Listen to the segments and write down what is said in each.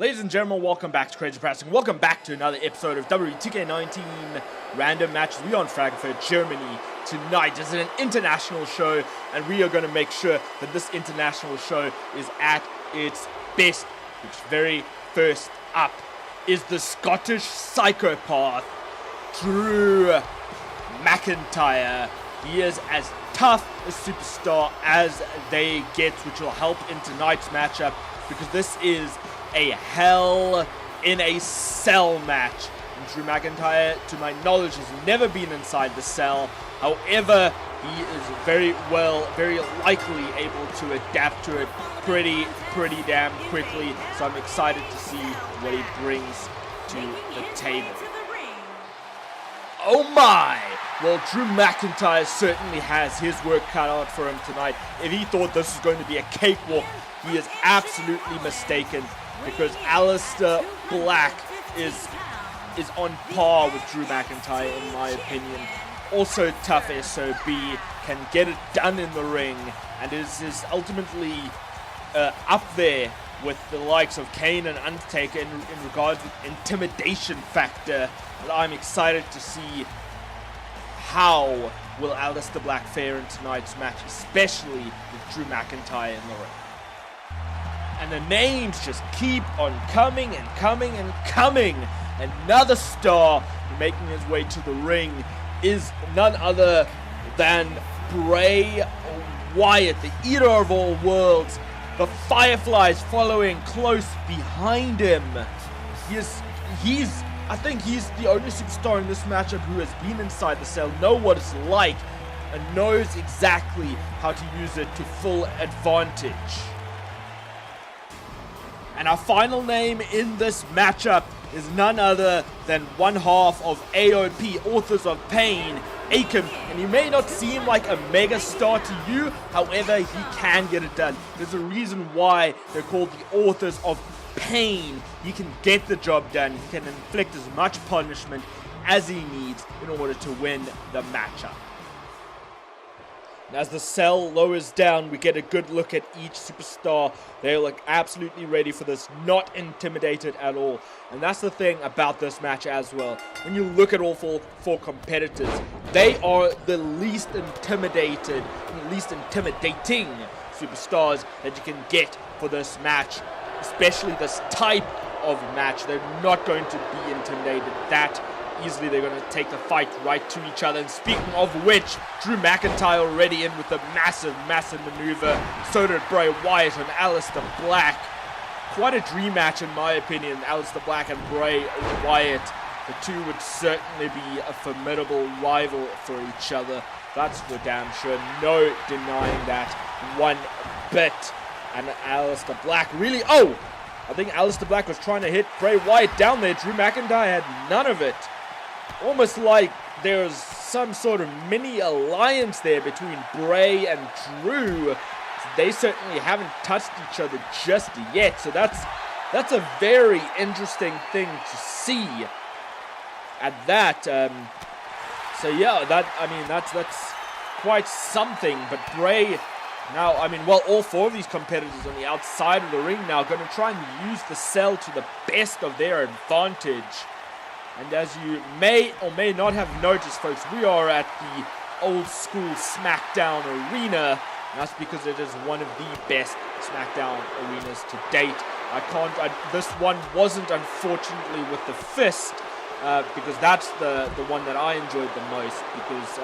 Ladies and gentlemen, welcome back to Pro-Wrasslin. Welcome back to another episode of WWE 2K19 Random Matches. We are in Frankfurt, Germany tonight. This is an international show, and we are going to make sure that this international show is at its best. Which very first up is the Scottish psychopath, Drew McIntyre. He is as tough a superstar as they get, which will help in tonight's matchup, because this is a Hell in a Cell match. And Drew McIntyre, to my knowledge, has never been inside the cell. However, he is very likely able to adapt to it pretty damn quickly. So I'm excited to see what he brings to the table. Oh my! Well, Drew McIntyre certainly has his work cut out for him tonight. If he thought this was going to be a cakewalk, he is absolutely mistaken, because Aleister Black is on par with Drew McIntyre in my opinion. Also tough SOB, can get it done in the ring, and is ultimately up there with the likes of Kane and Undertaker in regards to intimidation factor. And I'm excited to see how will Aleister Black fare in tonight's match, especially with Drew McIntyre in the ring. And the names just keep on coming and coming and coming. Another star making his way to the ring is none other than Bray Wyatt, the Eater of all worlds. The Fireflies following close behind him. I think he's the only superstar in this matchup who has been inside the cell, knows what it's like, and knows exactly how to use it to full advantage. And our final name in this matchup is none other than one half of AOP, Authors of Pain, Akam. And he may not seem like a mega star to you, however, he can get it done. There's a reason why they're called the Authors of Pain. He can get the job done. He can inflict as much punishment as he needs in order to win the matchup. And as the cell lowers down, we get a good look at each superstar. They look absolutely ready for this, not intimidated at all. And that's the thing about this match as well. When you look at all four competitors, they are the least intimidating superstars that you can get for this match, especially this type of match. They're not going to be intimidated that easily. They're going to take the fight right to each other. And speaking of which, Drew McIntyre already in with a massive maneuver. So did Bray Wyatt and Aleister Black. Quite a dream match in my opinion, Aleister Black and Bray Wyatt. The two would certainly be a formidable rival for each other. That's for damn sure. No denying that one bit. And Aleister Black really... I think Aleister Black was trying to hit Bray Wyatt down there. Drew McIntyre had none of it. Almost like there's some sort of mini alliance there between Bray and Drew. They certainly haven't touched each other just yet. So that's a very interesting thing to see at that. So yeah, that's quite something. But Bray now, all four of these competitors on the outside of the ring now going to try and use the cell to the best of their advantage. And as you may or may not have noticed, folks, we are at the old school SmackDown arena. And that's because it is one of the best SmackDown arenas to date. This one wasn't, unfortunately, with the fist, because that's the one that I enjoyed the most, because,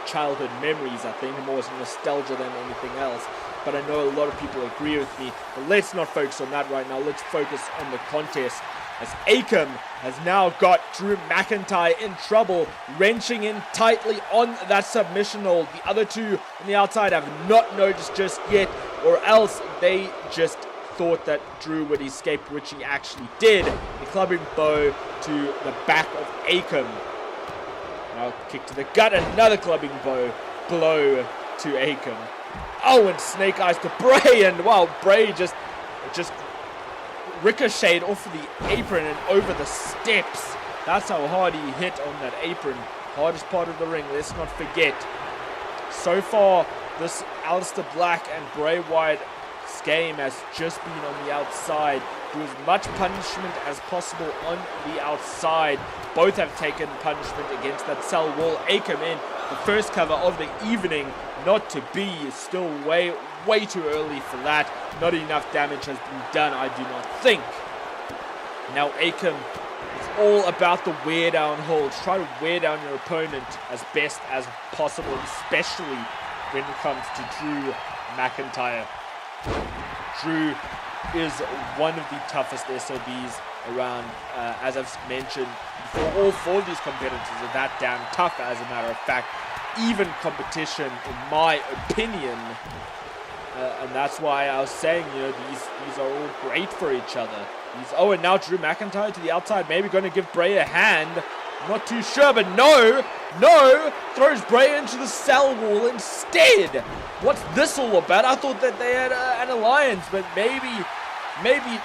childhood memories, I think, more as nostalgia than anything else. But I know a lot of people agree with me. But let's not focus on that right now. Let's focus on the contest, as Akam has now got Drew McIntyre in trouble, wrenching in tightly on that submission hold. The other two on the outside have not noticed just yet, or else they just thought that Drew would escape, which he actually did. The clubbing blow to the back of Akam. Now kick to the gut, another clubbing blow to Akam. Oh, and snake eyes to Bray, and wow, Bray just ricocheted off of the apron and over the steps. That's how hard he hit on that apron. Hardest part of the ring, let's not forget. So far, this Aleister Black and Bray Wyatt this game has just been on the outside. Do as much punishment as possible on the outside. Both have taken punishment against that cell wall. Akam in the first cover of the evening. Not to be. Still way too early for that. Not enough damage has been done, I do not think. Now Akam is all about the wear down holds. Try to wear down your opponent as best as possible, especially when it comes to Drew McIntyre. Drew is one of the toughest SOBs around, as I've mentioned before. All four of these competitors are that damn tough, as a matter of fact. Even competition, in my opinion. And that's why I was saying, you know, these are all great for each other. Oh, and now Drew McIntyre to the outside, maybe going to give Bray a hand. I'm not too sure, but no, throws Bray into the cell wall instead. What's this all about? I thought that they had an alliance, but maybe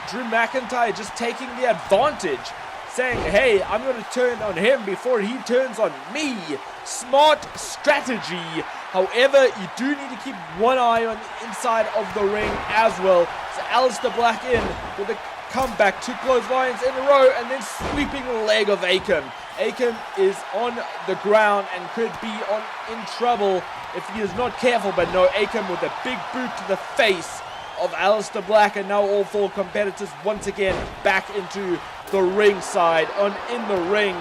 Drew McIntyre just taking the advantage, saying, hey, I'm going to turn on him before he turns on me. Smart strategy. However, you do need to keep one eye on the inside of the ring as well. So Aleister Black in with a comeback, 2 clotheslines in a row, and then sweeping leg of Akam. Akam is on the ground and could be in trouble if he is not careful, but no, Akam with a big boot to the face of Aleister Black, and now all 4 competitors once again back into the ring side, in the ring.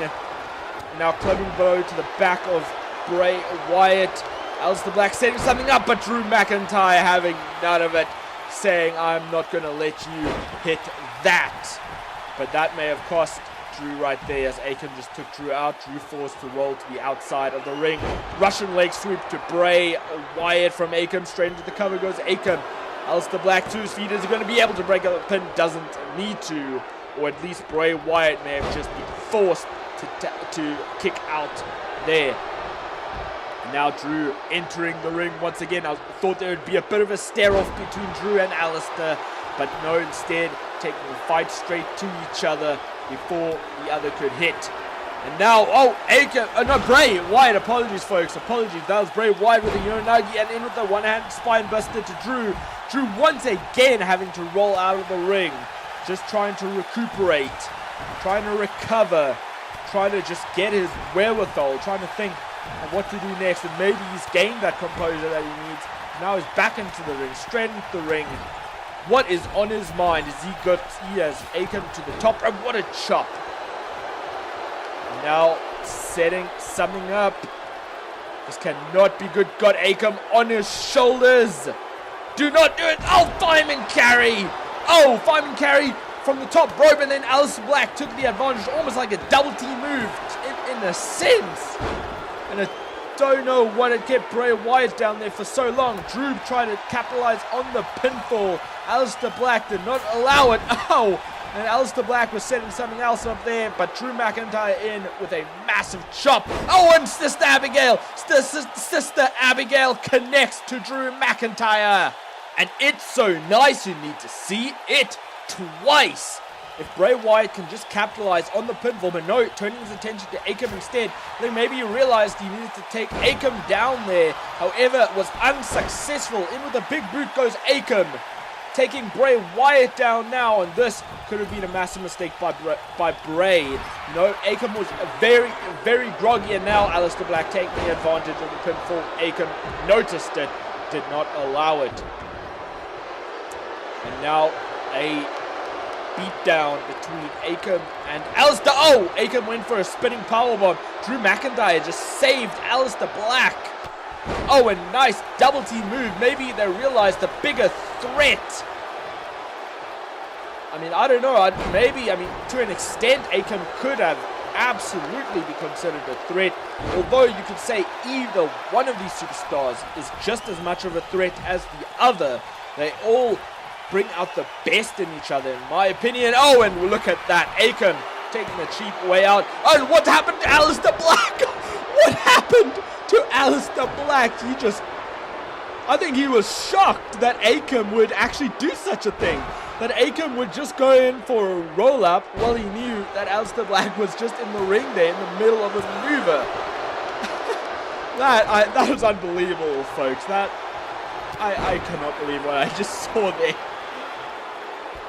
Now clubbing blow to the back of Bray Wyatt. Aleister Black setting something up, but Drew McIntyre having none of it, saying, I'm not going to let you hit that. But that may have cost Drew right there, as Akam just took Drew out. Drew forced to roll to the outside of the ring. Russian leg sweep to Bray Wyatt from Akam. Straight into the cover goes Akam. Aleister Black to his feet. Is he going to be able to break up the pin? Doesn't need to. Or at least Bray Wyatt may have just been forced to kick out there. And now Drew entering the ring once again. I thought there would be a bit of a stare-off between Drew and Aleister, but no, instead taking the fight straight to each other before the other could hit. And now, Bray Wyatt, apologies folks, apologies. That was Bray Wyatt with a Uranagi and in with the one-hand spine buster to Drew. Drew once again having to roll out of the ring, just trying to recuperate, trying to recover, trying to just get his wherewithal, trying to think of what to do next, and maybe he's gained that composure that he needs. Now he's back into the ring, straight into the ring. What is on his mind? He has Akam to the top, and what a chop. Now setting something up. This cannot be good. Got Akam on his shoulders. Do not do it. Oh, fireman carry. Oh, fireman carry from the top rope, and then Aleister Black took the advantage, almost like a double team move in a sense. And I don't know what had kept Bray Wyatt down there for so long. Drew tried to capitalize on the pinfall. Aleister Black did not allow it. Oh, and Aleister Black was setting something else up there, but Drew McIntyre in with a massive chop. Oh, and Sister Abigail. Sister Abigail connects to Drew McIntyre. And it's so nice, you need to see it twice. If Bray Wyatt can just capitalize on the pinfall, but no, turning his attention to Akam instead, then maybe he realized he needed to take Akam down there. However, it was unsuccessful. In with a big boot goes Akam, taking Bray Wyatt down now, and this could have been a massive mistake by Bray. No, Akam was very, very groggy, and now Aleister Black taking the advantage of the pinfall. Akam noticed it, did not allow it. And now a beatdown between Akam and Aleister. Oh, Akam went for a spinning powerbomb. Drew McIntyre just saved Aleister Black. Oh, a nice double team move. Maybe they realized the bigger threat. I mean, I don't know. To an extent, Akam could have absolutely be considered a threat. Although you could say either one of these superstars is just as much of a threat as the other. They all bring out the best in each other, in my opinion. Oh, and look at that. Akam taking the cheap way out. Oh, and what happened to Aleister Black? What happened to Aleister Black? I think he was shocked that Akam would actually do such a thing. That Akam would just go in for a roll-up while he knew that Aleister Black was just in the ring there in the middle of a maneuver. That was unbelievable, folks. I cannot believe what I just saw there.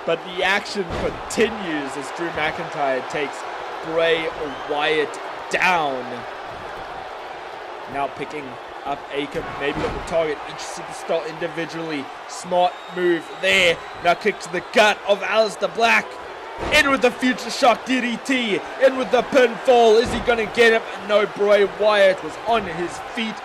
But the action continues as Drew McIntyre takes Bray Wyatt down. Now picking up Akam, maybe on the target, each superstar individually. Smart move there. Now kick to the gut of Aleister Black. In with the future shock DDT. In with the pinfall. Is he going to get him? No, Bray Wyatt was on his feet.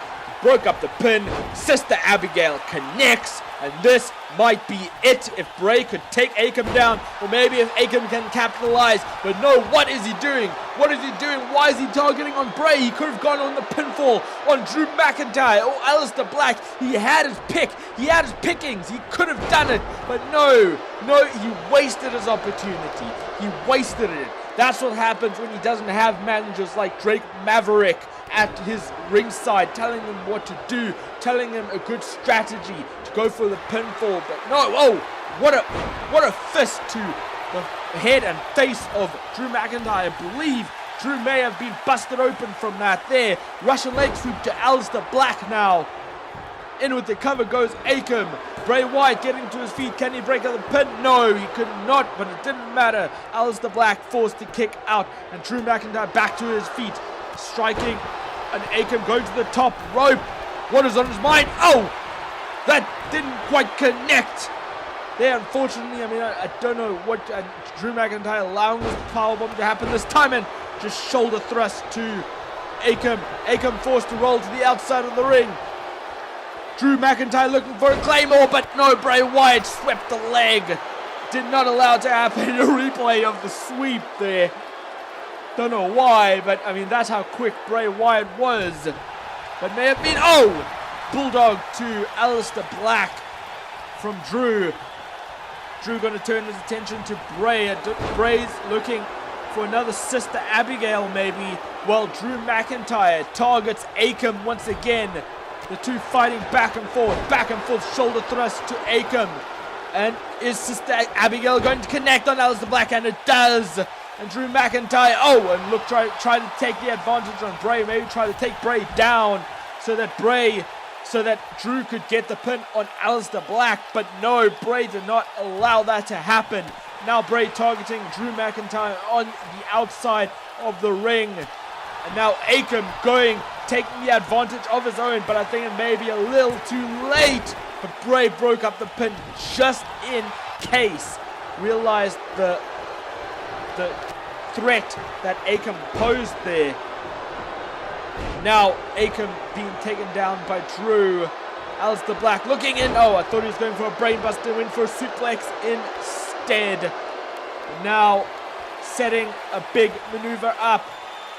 Broke up the pin. Sister Abigail connects. And this might be it if Bray could take Akam down. Or maybe if Akam can capitalize. But no, what is he doing? What is he doing? Why is he targeting on Bray? He could have gone on the pinfall on Drew McIntyre or Aleister Black. He had his pick. He had his pickings. He could have done it. But no, he wasted his opportunity. He wasted it. That's what happens when he doesn't have managers like Drake Maverick at his ringside, telling him what to do, telling him a good strategy to go for the pinfall. But no, oh, what a fist to the head and face of Drew McIntyre. I believe Drew may have been busted open from that there. Russian leg sweep to Aleister Black now. In with the cover goes Akam. Bray Wyatt getting to his feet. Can he break out the pin? No, he could not, but it didn't matter. Aleister Black forced to kick out, and Drew McIntyre back to his feet. Striking, and Akam going to the top rope. What is on his mind? Oh, that didn't quite connect. There, unfortunately, I mean, I don't know what Drew McIntyre allowing this powerbomb to happen this time, and just shoulder thrust to Akam. Akam forced to roll to the outside of the ring. Drew McIntyre looking for a claymore, but no, Bray Wyatt swept the leg. Did not allow it to happen. A replay of the sweep there. Don't know why, but I mean, that's how quick Bray Wyatt was. But may have been, oh! Bulldog to Aleister Black from Drew. Drew going to turn his attention to Bray. Bray's looking for another Sister Abigail maybe. While Drew McIntyre targets Akam once again. The two fighting back and forth, shoulder thrust to Akam. And is Sister Abigail going to connect on Aleister Black? And it does. And Drew McIntyre, oh, and look, try to take the advantage on Bray. Maybe try to take Bray down so that Drew could get the pin on Aleister Black. But no, Bray did not allow that to happen. Now Bray targeting Drew McIntyre on the outside of the ring. And now Akam taking the advantage of his own, but I think it may be a little too late. But Bray broke up the pin just in case. Realized the threat that Akam posed there. Now Akam being taken down by Drew. Aleister Black looking in. Oh, I thought he was going for a brainbuster, went for a suplex instead. Now setting a big maneuver up,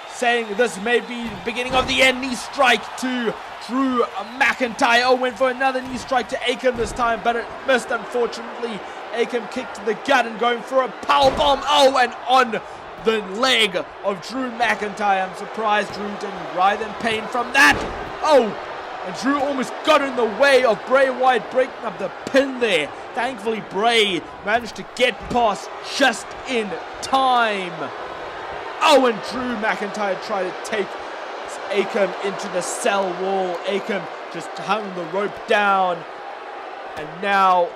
saying this may be the beginning of the end. Knee strike to Drew McIntyre. Oh, went for another knee strike to Akam this time, but it missed, unfortunately. Akam kicked to the gut and going for a powerbomb. Oh, and on the leg of Drew McIntyre. I'm surprised Drew didn't writhe in pain from that. Oh, and Drew almost got in the way of Bray Wyatt breaking up the pin there. Thankfully, Bray managed to get past just in time. Oh, and Drew McIntyre tried to take Akam into the cell wall. Akam just hung the rope down. And now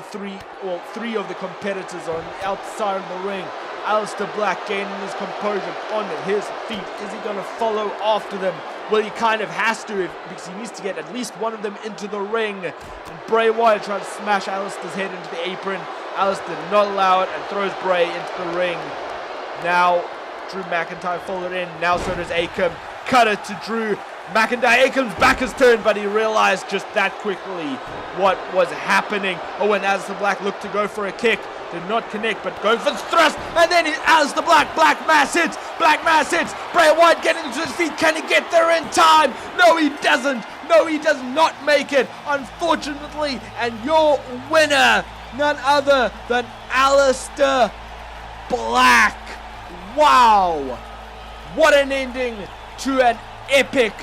three of the competitors are on the outside of the ring. Aleister Black gaining his composure on his feet. Is he going to follow after them? Well, he kind of has to, because he needs to get at least one of them into the ring. And Bray Wyatt tried to smash Aleister's head into the apron. Aleister did not allow it and throws Bray into the ring. Now Drew McIntyre followed in. Now so does Akam. Cut it to Drew McIntyre. Akam's back is turned, but he realized just that quickly what was happening. Oh, and Aleister Black looked to go for a kick. Did not connect, but goes for the thrust. And then Aleister Black. Black mass hits. Black mass hits. Bray Wyatt getting to his feet. Can he get there in time? No, he doesn't. No, he does not make it, unfortunately. And your winner, none other than Aleister Black. Wow. What an ending to an epic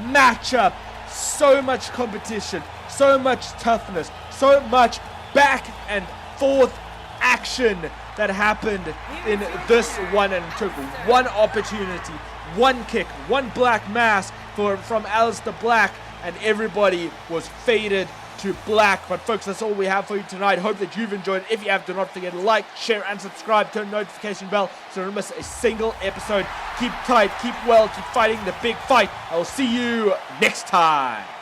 matchup. So much competition, so much toughness, so much back and forth action that happened in this one, and took one opportunity, one kick, one black mass from Aleister Black and everybody was faded to black. But folks, that's all we have for you tonight. Hope that you've enjoyed. If you have, do not forget to like, share, and subscribe. Turn the notification bell so you don't miss a single episode. Keep tight, keep well, keep fighting the big fight. I will see you next time.